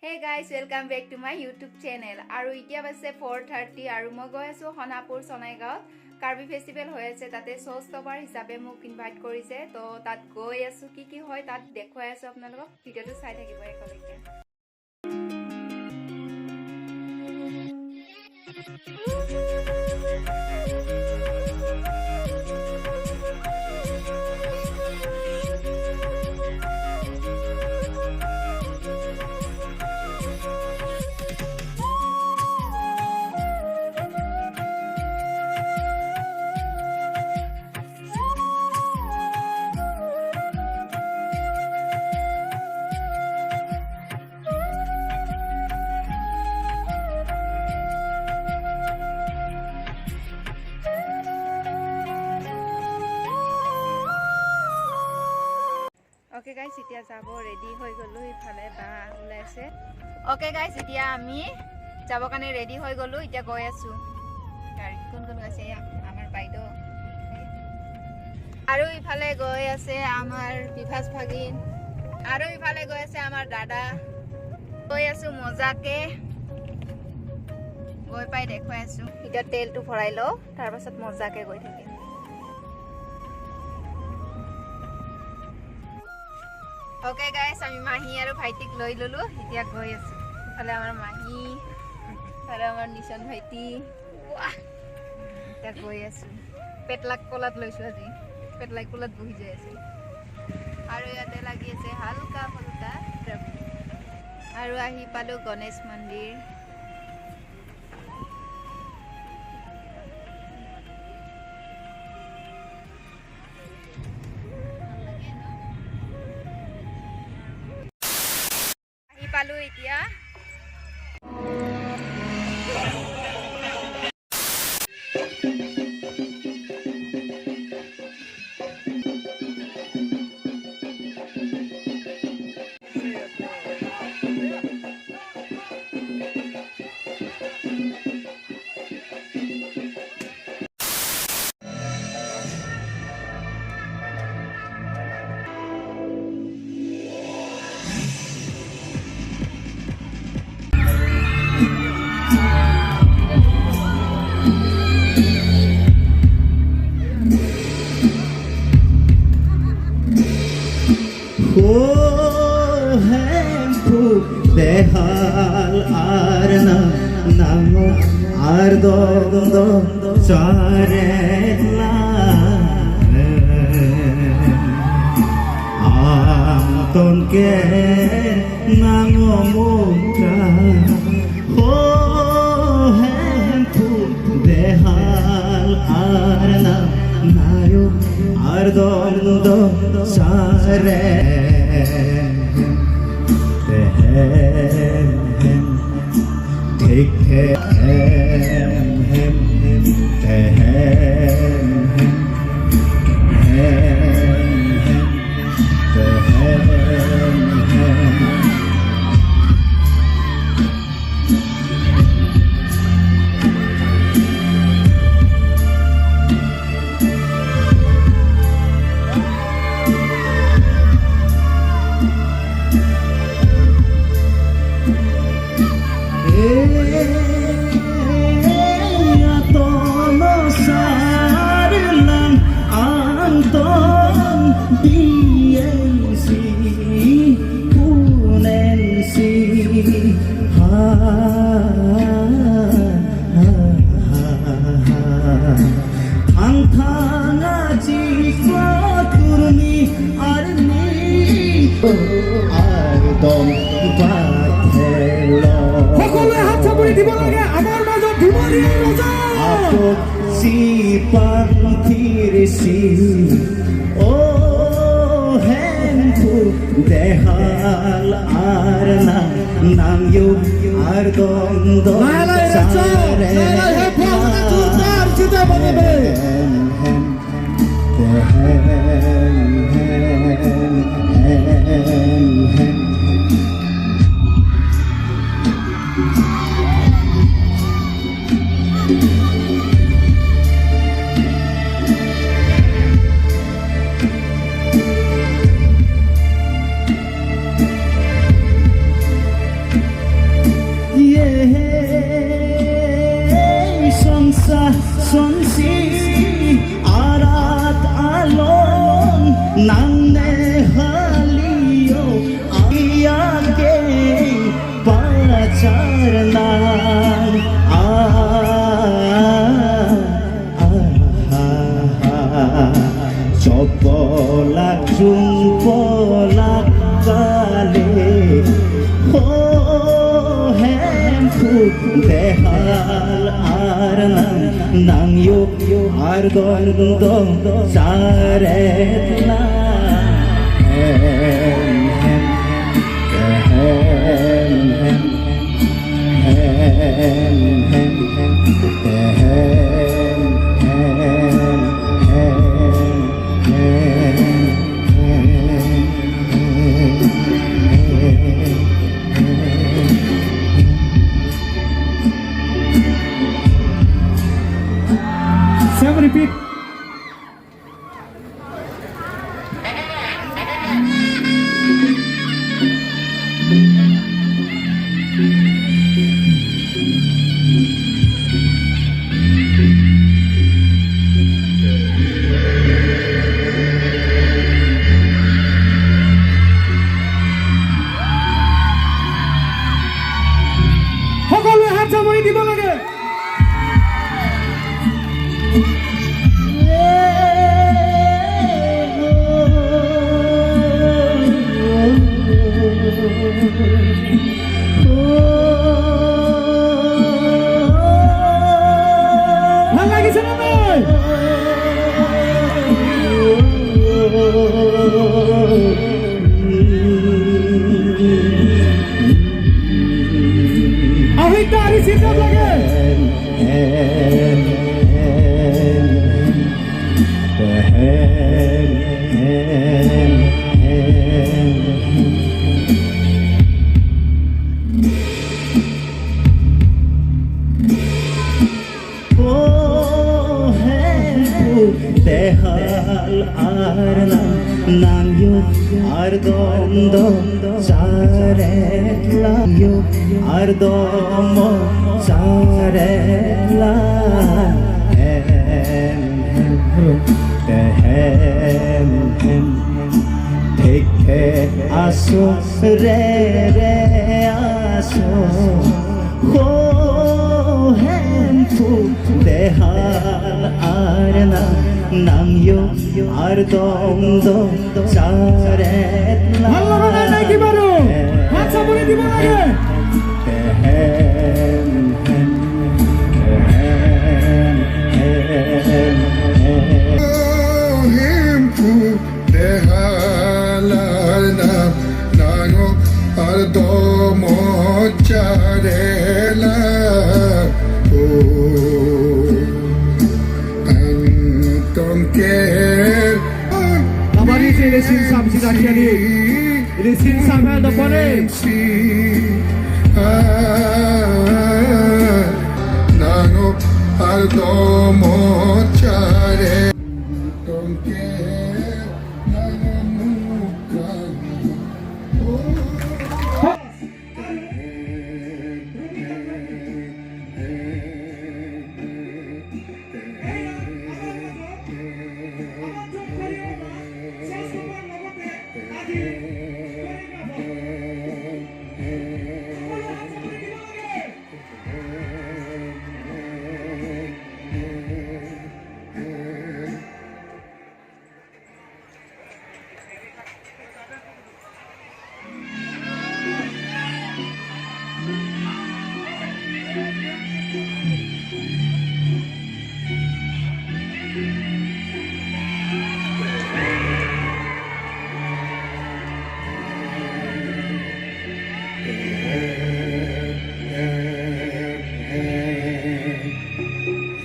Hey guys, welcome back to my YouTube channel. Aru itia base 4:30 aru moi goi asu Honapur Sonaigaon Karbi festival hoy ase tate showstopper hisabe muk invite korise to tat goi asu ki hoy tat dekhoi asu apnalok video tu sai thakibo ekolike. Okay guys, itia jabo ready hoi golu ifale ba ulaise. Okay guys, itia ami jabo kane ready hoi golu itia goi asu. Gari kon ase amar baido. Aru ifale goi ase amar Bibhas Bhagin. Aru ifale goi ase amar dada. Goi asu mojake. Goi pai dekhoi asu. Itia tel tu phorai lo, tar pasat mojake goi thake. Okay guys, আমি মাহি আৰু ভাইটিক লৈ ললো এতিয়া গৈ আছো ফালে আমাৰ মাহি ফালে আমাৰ নিশন ভাইটি ওয়াহ এতিয়া গৈ আছো পেটলাক কলাত লৈছো আজি পেটলাক কলাত বহি যায় আছে আৰু ইয়াতে লাগি আছে হালকা ফুলকা আৰু আহি পালো গণেশ মন্দিৰ পালো এতিয়া Dehal arna namo ardo do saretla amton ke namo mutra ho hempu dehal arna nayo ardo do saret Take Dehal arna nam yu ardondo যার নাম চপলা চুম্পলা কালে ও হেমফু দেহাল আর নাম নাংয়ো আর দ্বন্দ্ব সারে না Seven repeat. সকলোৱে হাত সামৰি দিব লাগে ভাল লাগিছে নে নাই আহিটা আৰি চিন্তা লাগে দেহাল আর নাংয়ো আর দ্বন্দ্ব সারে নাংয়ো আর দম সারে দেখে আসো রে রে আসো ও হেমফু দেহাল আর নাংয়ো আর দ্বন্দ্ব সারে ভাল লগা নাই কি বাৰু হাত সামৰি দিব লাগে Himpu dehalar nam nago ardomo charela o anton ke Abari se ile sinsam sidakiani ile sinsam da pare nago ardomo chare anton ke nago mukhan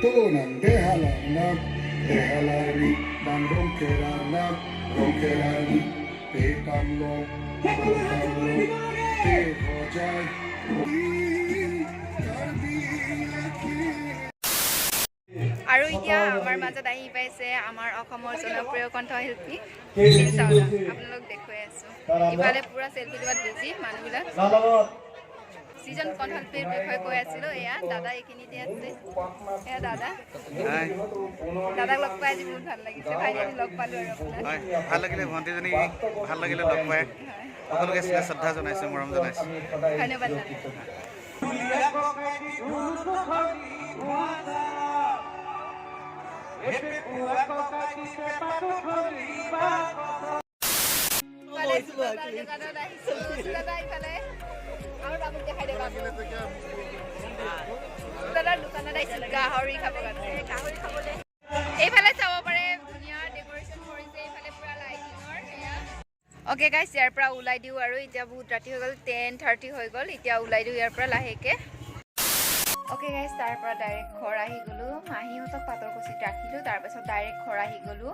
Tonan dehalanam dehalari dan ronkeranam ronkerani petamlo petamlo pehojai আৰু এতিয়া আমাৰ মাজত আহি পাইছে আমাৰ অসমৰ জনপ্ৰিয় কণ্ঠশিল্পী শিশিৰ চাওলা আপোনালোক দেখুৱাই আছো ইফালে পুৰা চেলফি লোৱাত বিজি মানুহবিলাক যিজন কণ্ঠশিল্পীৰ বিষয়ে কৈ আছিলো এয়া দাদা এইখিনিতে আছে এয়া দাদা দাদাক লগ পাই আজি বহুত ভাল লাগিছে ভাই আজি লগ পালো আৰু আপোনাক ভাল লাগিলে ভণ্টিজনী ভাল লাগিলে লগ পাই সকলোকে শ্ৰদ্ধা জনাইছোঁ মৰম জনাইছোঁ ধন্যবাদ দাদা ইফালে চুলাদাৰ দোকানত আহিছো চুলাদা ইফালে আৰু বাবুক দেখাই দে বাবু চুলাদাৰ দোকানত আহিছো গাহৰি খাব কাৰণে গাহৰি খাবলৈ এইফালে চাব পাৰে ধুনীয়া ডেকৰেশ্যন কৰিছে এইফালে পুৰা লাইটিঙৰ সেয়া অ'কে গাইছ ইয়াৰ পৰা ওলাই দিওঁ আৰু এতিয়া বহুত ৰাতি হৈ গ'ল 10:30 হৈ গ'ল এতিয়া ওলাই দিওঁ ইয়াৰ পৰা লাহেকৈ অ'কে গাইছ তাৰ পৰা ডাইৰেক্ট ঘৰ আহি গ'লোঁ মাহীহঁতক পাতৰকুচিত ৰাখিলোঁ তাৰপাছত ডাইৰেক্ট ঘৰ আহি গ'লোঁ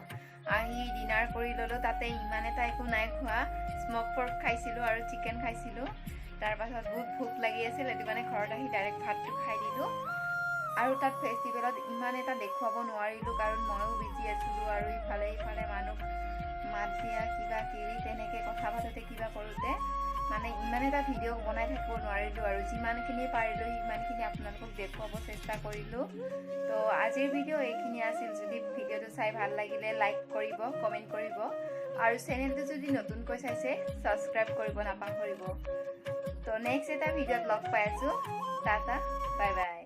আহি ডিনাৰ কৰি ল'লোঁ তাতে ইমান এটা একো নাই খোৱা স্মক পৰ্ক খাইছিলোঁ আৰু চিকেন খাইছিলোঁ তাৰপাছত বহুত ভোক লাগি আছিল সেইটো কাৰণে ঘৰত আহি ডাইৰেক্ট ভাতটো খাই দিলোঁ আৰু তাত ফেষ্টিভেলত ইমান এটা দেখুৱাব নোৱাৰিলোঁ কাৰণ ময়ো বিজি আছিলোঁ আৰু ইফালে মানুহ মাত দিয়া কিবা কিবি তেনেকৈ কথা পাতোঁতে কিবা কৰোঁতে মানে ইমান এটা ভিডিঅ' বনাই থাকিব নোৱাৰিলোঁ আৰু যিমানখিনি পাৰিলোঁ সিমানখিনি আপোনালোকক দেখুৱাব চেষ্টা কৰিলোঁ তো আজিৰ ভিডিঅ' এইখিনি আছিল যদি ভিডিঅ'টো চাই ভাল লাগিলে লাইক কৰিব কমেণ্ট কৰিব আৰু চেনেলটো যদি নতুনকৈ চাইছে ছাবস্ক্ৰাইব কৰিব নাপাহৰিব তো নেক্সট এটা ভিডিঅ'ত লগ পাই আছোঁ টাটা বাই বাই